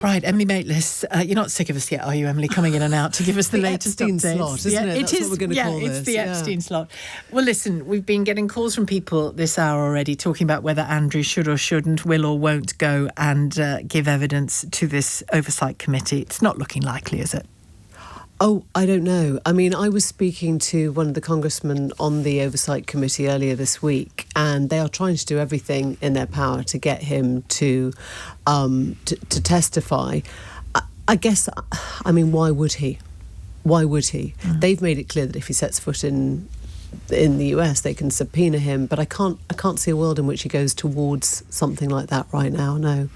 Right, Emily Maitlis, you're not sick of us yet, are you, Emily, coming in and out to give us the latest Epstein updates? slot, isn't it? That's what we're going to call this. It's the Epstein slot. Well, listen, we've been getting calls from people this hour already talking about whether Andrew should or shouldn't, will or won't go and give evidence to this oversight committee. It's not looking likely, is it? Oh, I don't know. I mean, I was speaking to one of the congressmen on the Oversight Committee earlier this week, and they are trying to do everything in their power to get him to testify. I guess, I mean, why would he? Why would he? They've made it clear that if he sets foot in the US, they can subpoena him, but I can't see a world in which he goes towards something like that right now. No.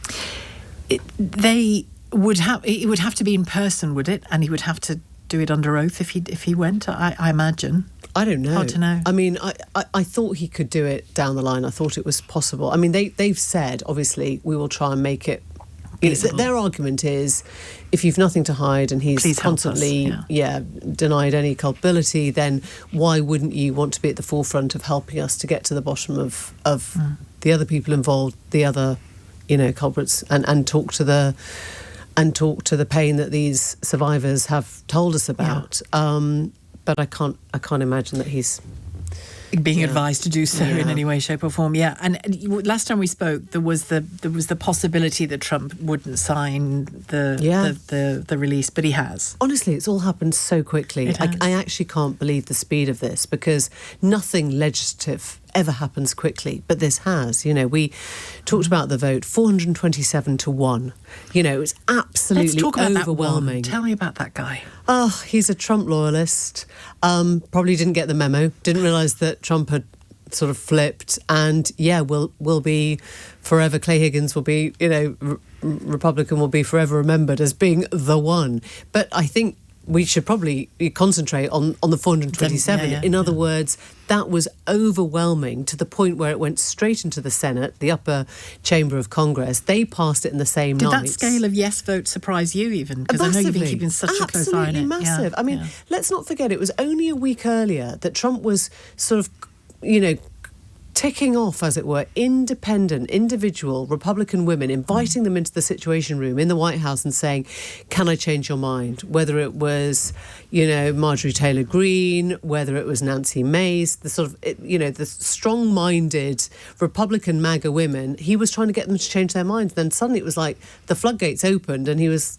It would have to be in person, would it? And he would have to do it under oath if he went, I imagine. I don't know. Hard to know. I mean, I thought he could do it down the line. I thought it was possible. I mean, they've said, obviously, we will try and make it. Their argument is, if you've nothing to hide and he's constantly denied any culpability, then why wouldn't you want to be at the forefront of helping us to get to the bottom of the other people involved, the other, culprits, and talk to the pain that these survivors have told us about. But I can't imagine that he's being advised to do so in any way, shape or form. Yeah, and last time we spoke, there was the possibility that Trump wouldn't sign the release, but he has. Honestly, it's all happened so quickly. I actually can't believe the speed of this, because nothing legislative ever happens quickly, but this has. We talked about the vote, 427-1. It's absolutely Let's talk about overwhelming. Tell me about that guy. Oh, he's a Trump loyalist. Probably didn't get the memo. Didn't realise that Trump had sort of flipped. And will be forever. Clay Higgins will be, Republican will be forever remembered as being the one. But I think we should probably concentrate on the 427. In other words, that was overwhelming to the point where it went straight into the Senate, the upper chamber of Congress. They passed it in the same night. Did that scale of yes vote surprise you even? Because I know you've been keeping such a close eye on it. Absolutely massive. I mean, let's not forget, it was only a week earlier that Trump was sort of, ticking off, as it were, independent, individual Republican women, inviting them into the Situation Room in the White House and saying, can I change your mind? Whether it was, Marjorie Taylor Greene, whether it was Nancy Mace, the sort of, the strong-minded Republican MAGA women, he was trying to get them to change their minds. Then suddenly it was like the floodgates opened and he was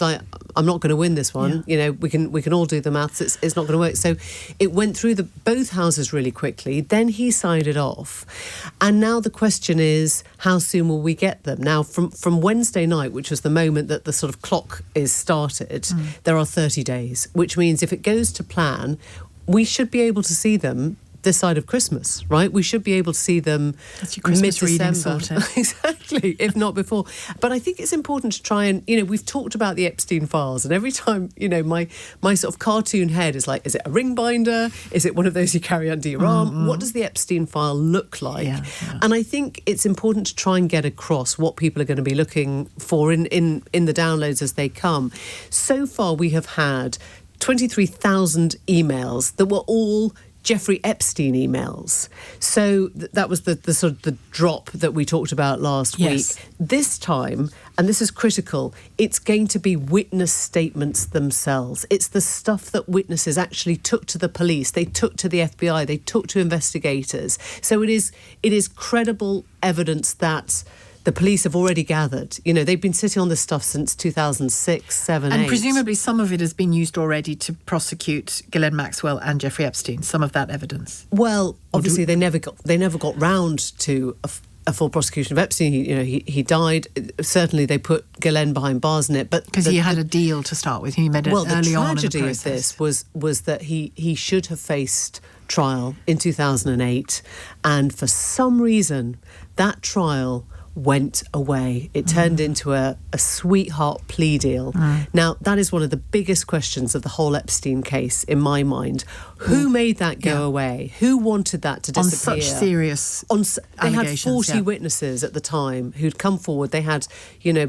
like, I'm not going to win this one. We can all do the maths. It's not going to work. So it went through both houses really quickly. Then he signed it off. And now the question is, how soon will we get them? Now, from Wednesday night, which was the moment that the sort of clock is started, there are 30 days, which means if it goes to plan, we should be able to see them this side of Christmas, right? We should be able to see them mid-December. Exactly, if not before. But I think it's important to try and, we've talked about the Epstein files, and every time, my sort of cartoon head is like, is it a ring binder? Is it one of those you carry under your arm? What does the Epstein file look like? And I think it's important to try and get across what people are going to be looking for in the downloads as they come. So far, we have had 23,000 emails that were all Jeffrey Epstein emails. So that was the sort of the drop that we talked about last week. This time, and this is critical, it's going to be witness statements themselves. It's the stuff that witnesses actually took to the police, they took to the FBI, they took to investigators. So it is credible evidence that the police have already gathered. They've been sitting on this stuff since 2006, 7, 8. And presumably some of it has been used already to prosecute Ghislaine Maxwell and Jeffrey Epstein, some of that evidence. Well, obviously they never got round to a full prosecution of Epstein. He died. Certainly they put Ghislaine behind bars in it. But because he had a deal to start with. He made it early on in the process. The tragedy of this was that he should have faced trial in 2008. And for some reason, that trial went away. It turned into a sweetheart plea deal. Now, that is one of the biggest questions of the whole Epstein case, in my mind. Who made that go away? Who wanted that to disappear? On such serious They had 40 witnesses at the time who'd come forward. They had,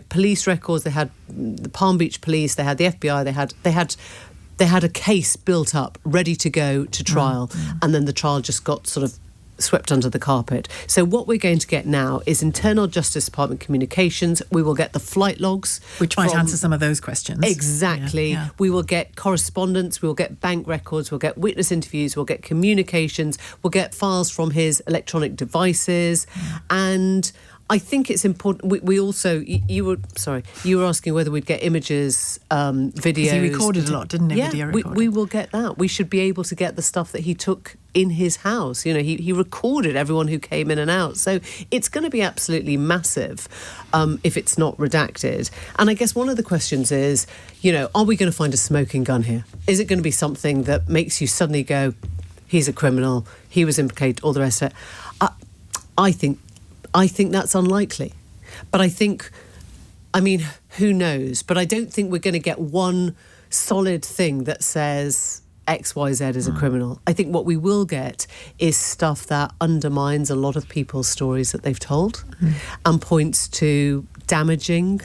police records. They had the Palm Beach police. They had the FBI. They had a case built up, ready to go to trial. And then the trial just got sort of swept under the carpet. So what we're going to get now is Internal Justice Department communications. We will get the flight logs. Which might answer some of those questions. Exactly. Yeah. We will get correspondence, we'll get bank records, we'll get witness interviews, we'll get communications, we'll get files from his electronic devices. And I think it's important. We also, you were asking whether we'd get images, videos. He recorded a lot, didn't he? Yeah, Video we will get that. We should be able to get the stuff that he took in his house. You know, he recorded everyone who came in and out. So it's going to be absolutely massive if it's not redacted. And I guess one of the questions is, you know, are we going to find a smoking gun here? Is it going to be something that makes you suddenly go, he's a criminal, he was implicated, all the rest of it? I think that's unlikely. But I mean, who knows? But I don't think we're going to get one solid thing that says X, Y, Z is a criminal. I think what we will get is stuff that undermines a lot of people's stories that they've told and points to damaging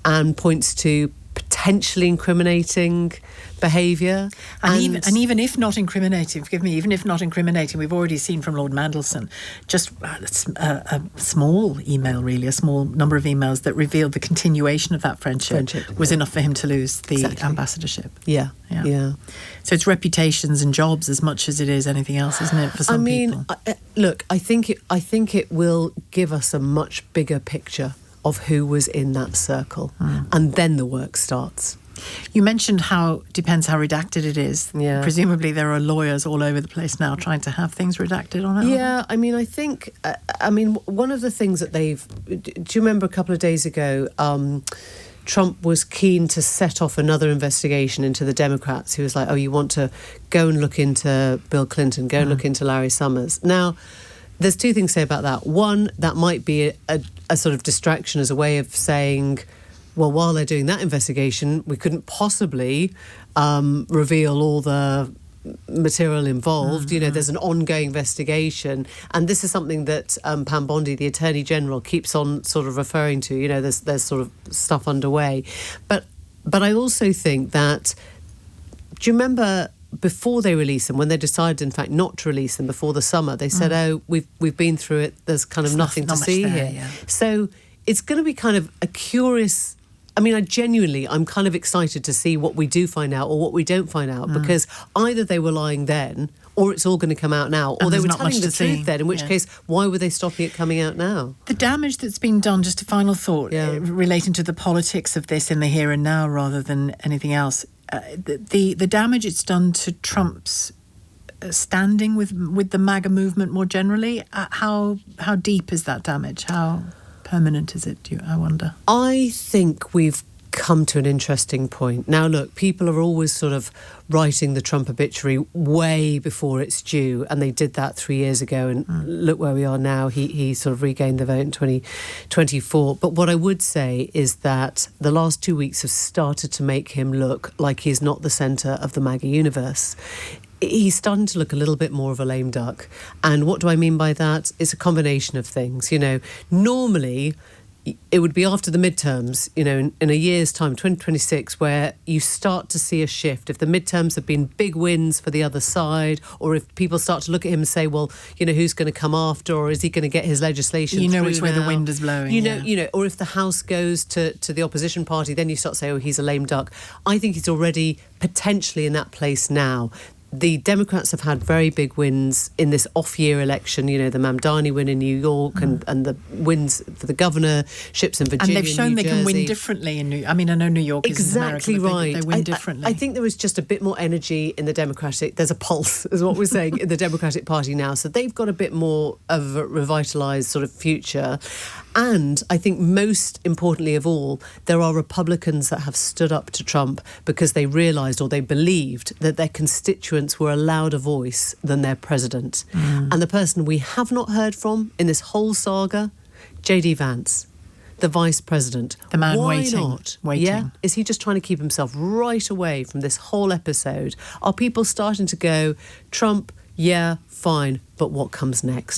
and points to potentially incriminating behaviour. And even if not incriminating, even if not incriminating, we've already seen from Lord Mandelson just a small email, really, a small number of emails that revealed the continuation of that friendship was enough for him to lose the ambassadorship. Yeah. So it's reputations and jobs as much as it is anything else, isn't it, for some people? Look, I think it will give us a much bigger picture of who was in that circle, and then the work starts. You mentioned how depends how redacted it is. Yeah. Presumably there are lawyers all over the place now trying to have things redacted on it. Yeah, I mean, I think, one of the things that do you remember a couple of days ago, Trump was keen to set off another investigation into the Democrats. He was like, oh, you want to go and look into Bill Clinton, go and look into Larry Summers. Now, there's two things to say about that. One, that might be a sort of distraction as a way of saying, well, while they're doing that investigation, we couldn't possibly reveal all the material involved. You know, there's an ongoing investigation. And this is something that Pam Bondi, the Attorney General, keeps on sort of referring to. You know, there's sort of stuff underway. But I also think that, do you remember before they release them, when they decided, in fact, not to release them before the summer, they said, oh, we've been through it, there's kind of nothing to see here. Yeah. So it's going to be kind of a curious... I mean, I'm kind of excited to see what we do find out or what we don't find out, because either they were lying then or it's all going to come out now, or they were telling the truth then, in which case, why were they stopping it coming out now? The damage that's been done, just a final thought, relating to the politics of this in the here and now rather than anything else, the damage it's done to Trump's standing with the MAGA movement more generally, how deep is that damage? How permanent is it, I wonder? I think we've come to an interesting point. Now, look, people are always sort of writing the Trump obituary way before it's due, and they did that 3 years ago, and look where we are now. He sort of regained the vote in 2024. But what I would say is that the last 2 weeks have started to make him look like he's not the centre of the MAGA universe. He's starting to look a little bit more of a lame duck. And what do I mean by that? It's a combination of things. You know, normally it would be after the midterms, you know, in a year's time, 2026, where you start to see a shift. If the midterms have been big wins for the other side, or if people start to look at him and say, well, you know, who's going to come after, or is he going to get his legislation through through which way the wind is blowing. You know, or if the House goes to the opposition party, then you start to say, oh, he's a lame duck. I think he's already potentially in that place now. The Democrats have had very big wins in this off-year election, you know, the Mamdani win in New York and the wins for the governorships in Virginia, and they've shown New they Jersey. can win differently in I mean, I know New York is exactly America, right. They win differently. I think there is just a bit more energy in the Democratic... There's a pulse, is what we're saying, in the Democratic Party now. So they've got a bit more of a revitalised sort of future. And I think most importantly of all, there are Republicans that have stood up to Trump because they realised or they believed that their constituents were a louder voice than their president. And the person we have not heard from in this whole saga, J.D. Vance, the vice president. The man Why waiting. not? Yeah? Is he just trying to keep himself right away from this whole episode? Are people starting to go, Trump, yeah, fine, but what comes next?